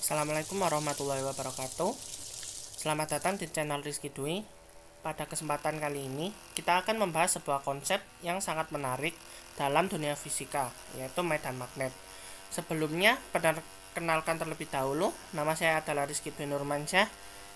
Assalamualaikum warahmatullahi wabarakatuh. Selamat datang di channel Rizky Dwi. Pada kesempatan kali ini, kita akan membahas sebuah konsep yang sangat menarik dalam dunia fisika, yaitu medan magnet. Sebelumnya, perkenalkan terlebih dahulu, nama saya adalah Rizky Dwi Nurmansyah.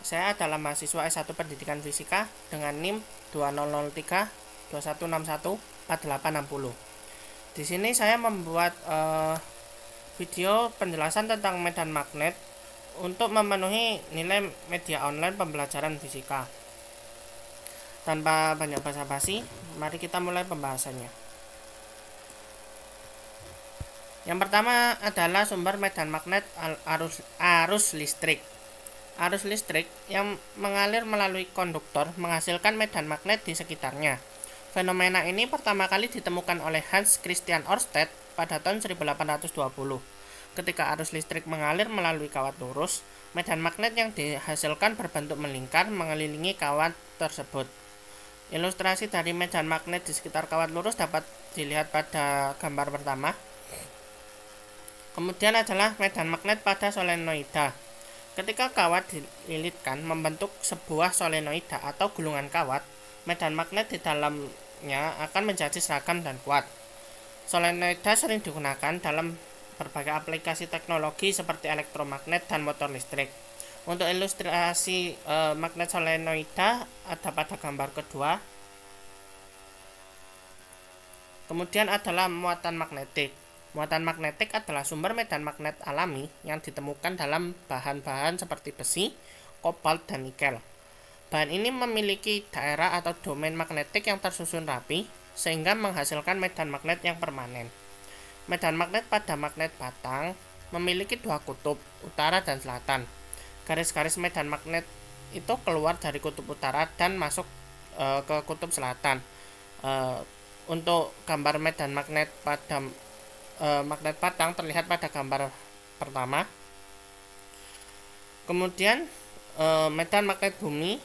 Saya adalah mahasiswa S1 Pendidikan Fisika dengan NIM 2003 2161 4860. Di sini saya membuat video penjelasan tentang medan magnet untuk memenuhi nilai media online pembelajaran fisika. Tanpa banyak basa-basi, mari kita mulai pembahasannya. Yang pertama adalah sumber medan magnet arus listrik. Arus listrik yang mengalir melalui konduktor menghasilkan medan magnet di sekitarnya. Fenomena ini pertama kali ditemukan oleh Hans Christian Ørsted pada tahun 1820. Ketika arus listrik mengalir melalui kawat lurus, medan magnet yang dihasilkan berbentuk melingkar mengelilingi kawat tersebut. Ilustrasi dari medan magnet di sekitar kawat lurus dapat dilihat pada gambar pertama. Kemudian adalah medan magnet pada solenoida. Ketika kawat dililitkan membentuk sebuah solenoida atau gulungan kawat, medan magnet di dalamnya akan menjadi seragam dan kuat. Solenoida sering digunakan dalam berbagai aplikasi teknologi seperti elektromagnet dan motor listrik. Untuk ilustrasi magnet solenoida ada pada gambar kedua. Kemudian adalah muatan magnetik. Muatan magnetik adalah sumber medan magnet alami yang ditemukan dalam bahan-bahan seperti besi, kobalt, dan nikel. Bahan ini memiliki daerah atau domain magnetik yang tersusun rapi, sehingga menghasilkan medan magnet yang permanen. Medan magnet pada magnet batang memiliki dua kutub, utara dan selatan. Garis-garis medan magnet itu keluar dari kutub utara dan masuk ke kutub selatan. Untuk gambar medan magnet pada magnet batang terlihat pada gambar pertama. Kemudian medan magnet bumi.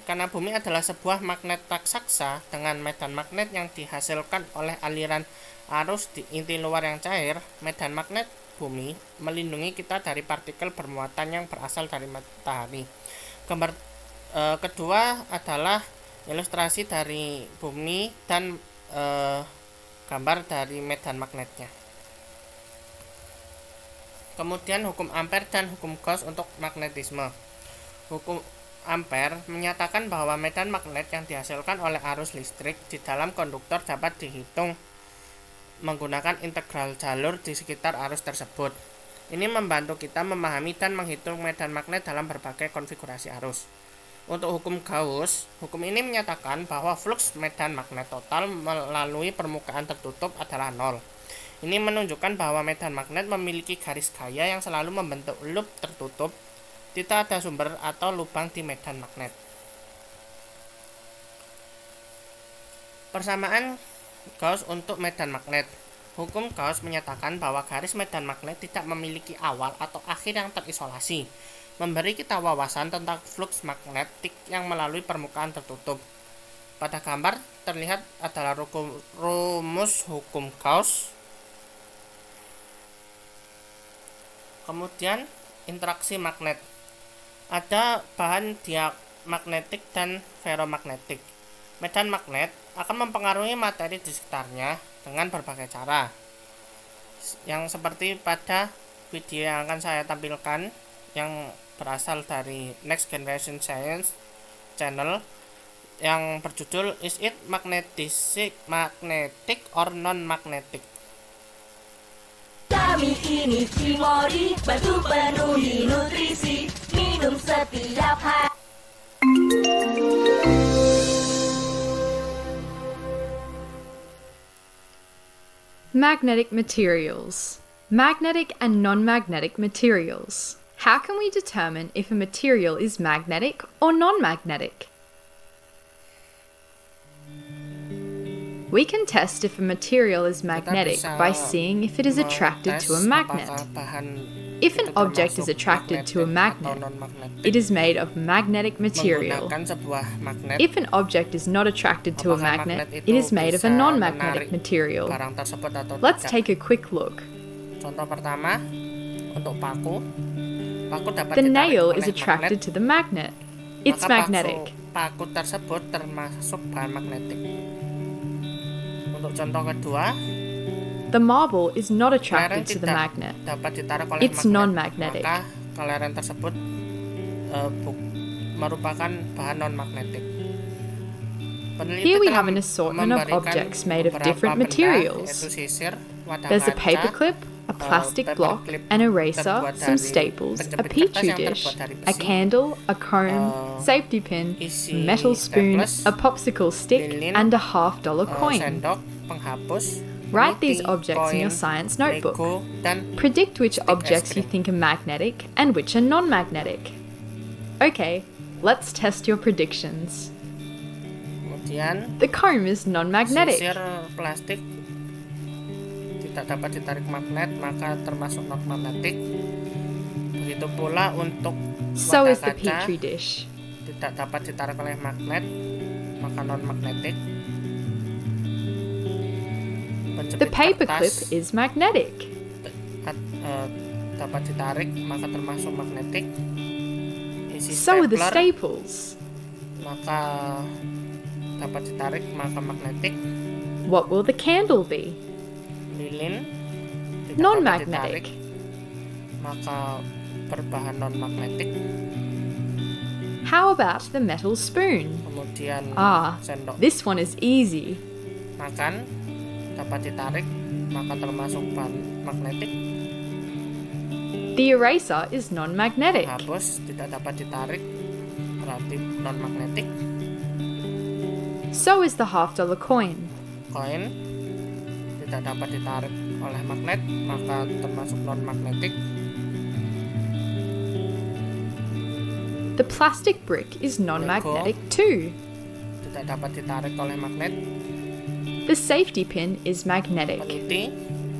Karena bumi adalah sebuah magnet raksasa dengan medan magnet yang dihasilkan oleh aliran arus di inti luar yang cair, medan magnet bumi melindungi kita dari partikel bermuatan yang berasal dari matahari. Gambar kedua adalah ilustrasi dari bumi dan gambar dari medan magnetnya. Kemudian hukum Ampere dan hukum Gauss untuk magnetisme. Hukum Ampere menyatakan bahwa medan magnet yang dihasilkan oleh arus listrik di dalam konduktor dapat dihitung menggunakan integral jalur di sekitar arus tersebut. Ini membantu kita memahami dan menghitung medan magnet dalam berbagai konfigurasi arus. Untuk hukum Gauss, hukum ini menyatakan bahwa fluks medan magnet total melalui permukaan tertutup adalah nol. Ini menunjukkan bahwa medan magnet memiliki garis gaya yang selalu membentuk loop tertutup. Tidak ada sumber atau lubang di medan magnet. Persamaan Gauss untuk medan magnet. Hukum Gauss menyatakan bahwa garis medan magnet tidak memiliki awal atau akhir yang terisolasi, memberi kita wawasan tentang fluks magnetik yang melalui permukaan tertutup. Pada gambar terlihat adalah rumus hukum Gauss. Kemudian interaksi magnet. Ada bahan diamagnetik dan ferromagnetik. Medan magnet akan mempengaruhi materi di sekitarnya dengan berbagai cara. Yang seperti pada video yang akan saya tampilkan yang berasal dari Next Generation Science Channel yang berjudul Is it magnetic or non-magnetic? Kami ini Cimori, bantu penuhi nutrisi, minum setiap hari. Magnetic materials. Magnetic and non-magnetic materials. How can we determine if a material is magnetic or non-magnetic? We can test if a material is magnetic by seeing if it is attracted to a magnet. If an object is attracted to a magnet, it is made of magnetic material. If an object is not attracted to a magnet, it is made of a non-magnetic material. Let's take a quick look. Contoh pertama untuk paku. Paku dapat The ditarik nail oleh is attracted magnet, to the magnet. It's maka magnetic. paku tersebut termasuk bahan magnetik. Untuk contoh kedua, The marble is not kelereng attracted to the tidak magnet. dapat ditarik oleh It's magnet, non-magnetic. maka kelereng tersebut merupakan bahan non-magnetik. Peneliti Here we telah have an assortment of memberikan objects made of beberapa different benda, materials. yaitu sisir, wadah There's a kaca, paperclip, a plastic block, paperclip an eraser, terbuat some dari staples, a penjepit petri kertas yang dish, terbuat dari a besi, candle, a comb, safety pin, isi metal spoon, staples, a popsicle stick, lilin, and a $half coin. sendok, penghapus, Write these peniti, objects in your koin, science notebook. Lego, dan Predict which stick objects es you krim. think are magnetic and which are non-magnetic. Okay, let's test your predictions. Kemudian The comb is non-magnetic. sisir plastik tidak dapat ditarik magnet, maka termasuk non-magnetik. Begitu pula untuk So wadah is the kaca, petri dish. tidak dapat ditarik oleh magnet, maka non-magnetik. The Penjepit paperclip kertas is magnetic. dapat ditarik, maka termasuk magnetik. Isi So are the stapler, staples. maka dapat ditarik, maka magnetik. What will the candle be? Lilin tidak dapat Non-magnetic. ditarik, maka berbahan non-magnetik. How about the metal spoon? Kemudian sendok This one is easy. makan dapat ditarik, maka termasuk bahan magnetik. The eraser is non-magnetic. Hapus tidak dapat ditarik, berarti non-magnetik. So is the $half coin. Koin tidak dapat ditarik oleh magnet, maka termasuk non-magnetik. The plastic brick is non-magnetic too. Tidak dapat ditarik oleh magnet. The safety pin is magnetic. Peniti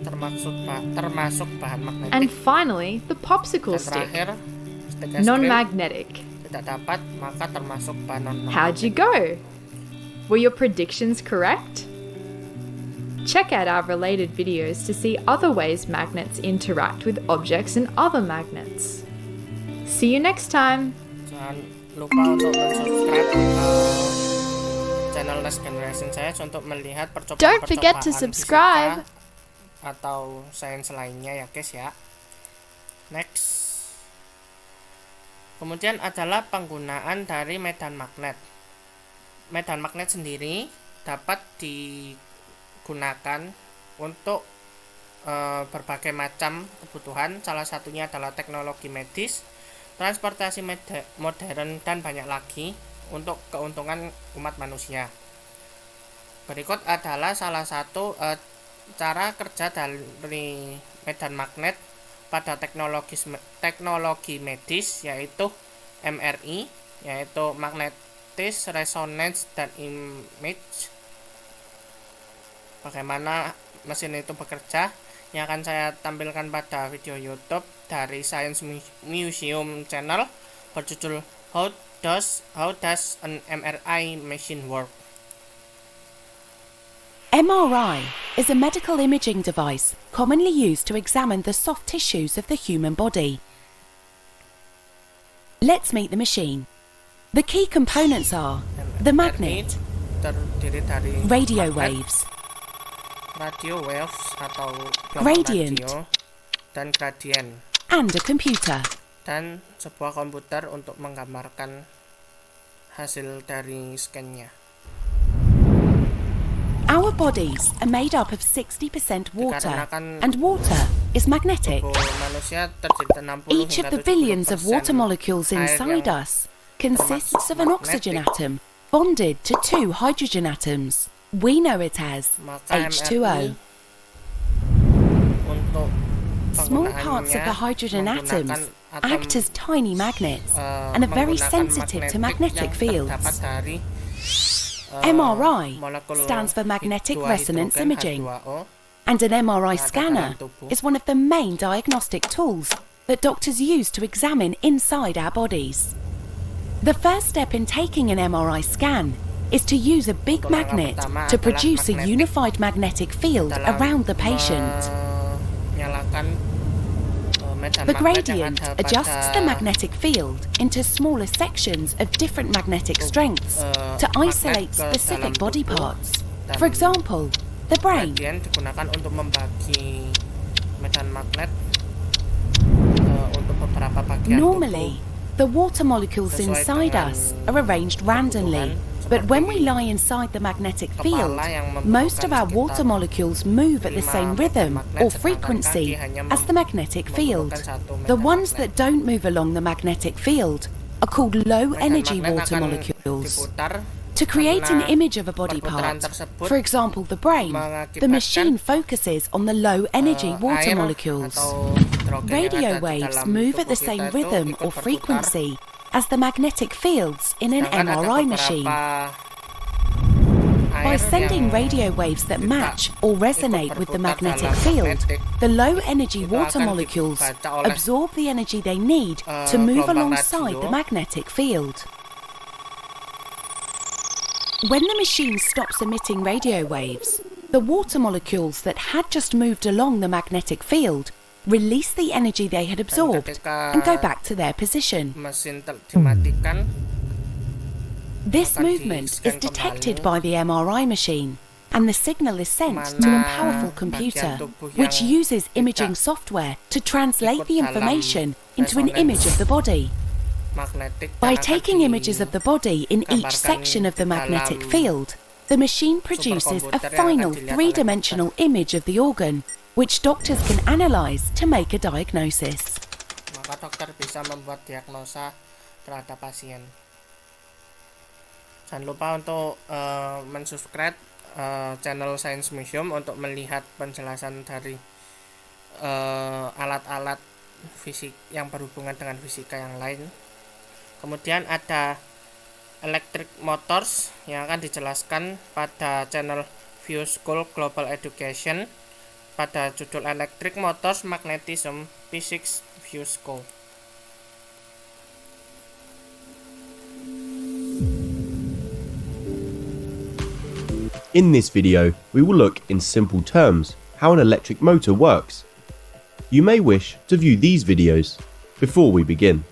termasuk bahan magnetik. And finally, the popsicle Dan stick, terakhir, stik es krim non-magnetic. tidak dapat, maka termasuk bahan non-magnetik. How'd you go? Were your predictions correct? Check out our related videos to see other ways magnets interact with objects and other magnets. See you next time! Jangan lupa untuk subscribe channel Next Generation saya untuk melihat Don't forget to percobaan subscribe. fisika atau sains lainnya ya guys ya. Next. Kemudian adalah penggunaan dari medan magnet. Medan magnet sendiri dapat digunakan untuk berbagai macam kebutuhan. Salah satunya adalah teknologi medis, transportasi modern, dan banyak lagi untuk keuntungan umat manusia. Berikut adalah salah satu cara kerja dari medan magnet pada teknologi medis, yaitu MRI, yaitu Magnetic Resonance dan Image. Bagaimana mesin itu bekerja yang akan saya tampilkan pada video YouTube dari Science Museum Channel berjudul How Does an MRI Machine Work? MRI is a medical imaging device commonly used to examine the soft tissues of the human body. Let's meet the machine. The key components are the magnet, terdiri dari radio magnet, waves, radio waves atau Gradient. radio, dan gradien, and a computer. dan sebuah komputer untuk menggambarkan hasil dari scan-nya. Our bodies are made up of 60% water, Dikarenakan and water is magnetic. tubuh manusia terdiri 60 Each of hingga the billions of 70% water molecules air inside yang us consists of an oxygen magnetic. atom bonded to 2 hydrogen atoms. We know it as Maka H2O. MRI untuk Small parts of the hydrogen atoms act as tiny magnets and are very sensitive to magnetic fields. MRI stands for magnetic resonance imaging, and an MRI scanner is one of the main diagnostic tools that doctors use to examine inside our bodies. The first step in taking an MRI scan is to use a big magnet to produce a unified magnetic field around the patient. Menyalakan The gradient adjusts the magnetic field into smaller sections of different magnetic strengths to isolate specific body parts. For example, the brain. Gradient digunakan untuk membagi medan magnet untuk beberapa bagian Normally, the water molecules inside us are arranged randomly, but when we lie inside the magnetic field, most of our water molecules move at the same rhythm or frequency as the magnetic field. The ones that don't move along the magnetic field are called low-energy water molecules. To create an image of a body part, for example the brain, the machine focuses on the low-energy water molecules. Radio waves move at the same rhythm or frequency as the magnetic fields in an MRI machine. By sending radio waves that match or resonate with the magnetic field, the low-energy water molecules absorb the energy they need to move alongside the magnetic field. When the machine stops emitting radio waves, the water molecules that had just moved along the magnetic field release the energy they had absorbed and go back to their position. This movement is detected by the MRI machine, and the signal is sent to a powerful computer, which uses imaging software to translate the information into an image of the body. By taking images of the body in each section of the magnetic field, the machine produces a final three-dimensional image of the organ, which doctors can analyze to make a diagnosis. Maka dokter bisa membuat diagnosa terhadap pasien. Jangan lupa untuk mensubscribe channel Science Museum untuk melihat penjelasan dari alat-alat fisik yang berhubungan dengan fisika yang lain. Kemudian ada electric motors yang akan dijelaskan pada channel View School Global Education pada judul Electric Motors Magnetism Physics View School. In this video, we will look in simple terms how an electric motor works. You may wish to view these videos before we begin.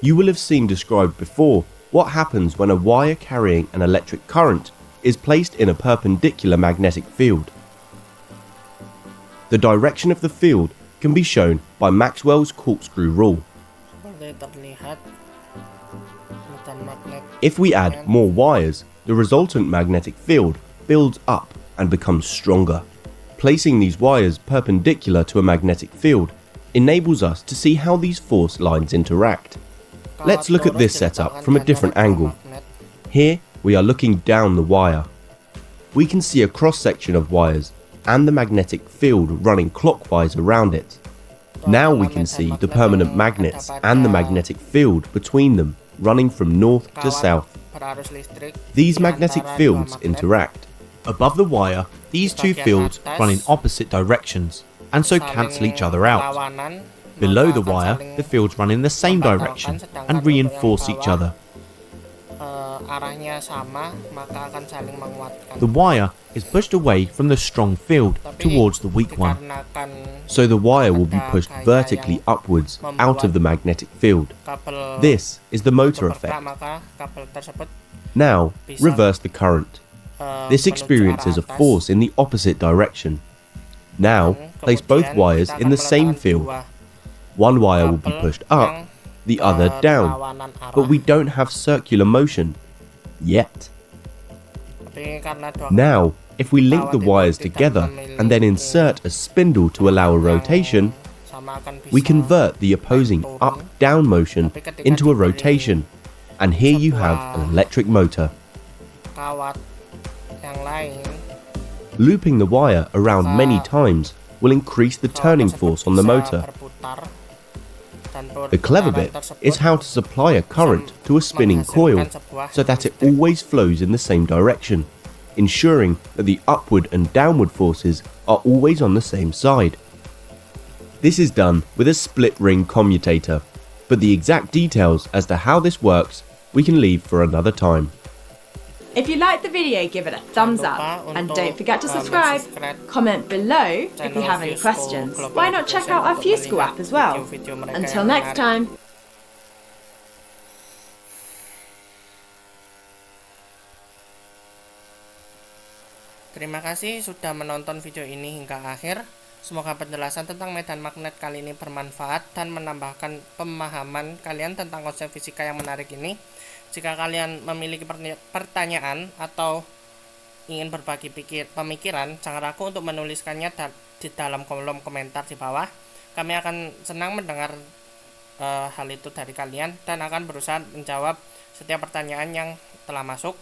You will have seen described before what happens when a wire carrying an electric current is placed in a perpendicular magnetic field. The direction of the field can be shown by Maxwell's corkscrew rule. If we add more wires, the resultant magnetic field builds up and becomes stronger. Placing these wires perpendicular to a magnetic field enables us to see how these force lines interact. Let's look at this setup from a different angle. Here we are looking down the wire. We can see a cross-section of wires and the magnetic field running clockwise around it. Now we can see the permanent magnets and the magnetic field between them running from north to south. These magnetic fields interact. Above the wire, these two fields run in opposite directions and so cancel each other out. Below the wire, the fields run in the same direction and reinforce each other. The wire is pushed away from the strong field towards the weak one. So the wire will be pushed vertically upwards out of the magnetic field. This is the motor effect. Now, reverse the current. This experiences a force in the opposite direction. Now, place both wires in the same field. One wire will be pushed up, the other down, but we don't have circular motion yet. Now, if we link the wires together and then insert a spindle to allow a rotation, we convert the opposing up-down motion into a rotation, and here you have an electric motor. Looping the wire around many times will increase the turning force on the motor. The clever bit is how to supply a current to a spinning coil so that it always flows in the same direction, ensuring that the upward and downward forces are always on the same side. This is done with a split ring commutator, but the exact details as to how this works we can leave for another time. If you like the video, give it a thumbs up and don't forget to subscribe. Comment below if you have any questions. Why not check out our Fusco app as well? Until next time. Terima kasih sudah menonton video ini hingga akhir. Semoga penjelasan tentang medan magnet kali ini bermanfaat dan menambahkan pemahaman kalian tentang konsep fisika yang menarik ini. Jika kalian memiliki pertanyaan atau ingin berbagi pemikiran, jangan ragu untuk menuliskannya di dalam kolom komentar di bawah. Kami akan senang mendengar hal itu dari kalian dan akan berusaha menjawab setiap pertanyaan yang telah masuk.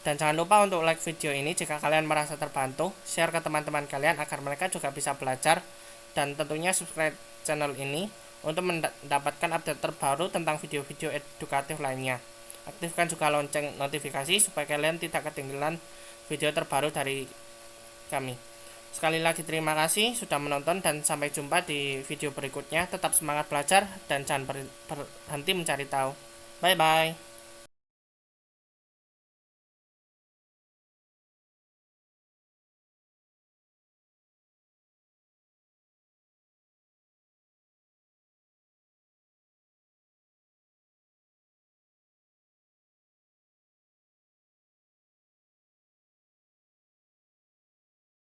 Dan jangan lupa untuk like video ini jika kalian merasa terbantu, share ke teman-teman kalian agar mereka juga bisa belajar, dan tentunya subscribe channel ini untuk mendapatkan update terbaru tentang video-video edukatif lainnya. Aktifkan juga lonceng notifikasi supaya kalian tidak ketinggalan video terbaru dari kami. Sekali lagi terima kasih sudah menonton dan sampai jumpa di video berikutnya. Tetap semangat belajar dan jangan berhenti mencari tahu. Bye bye.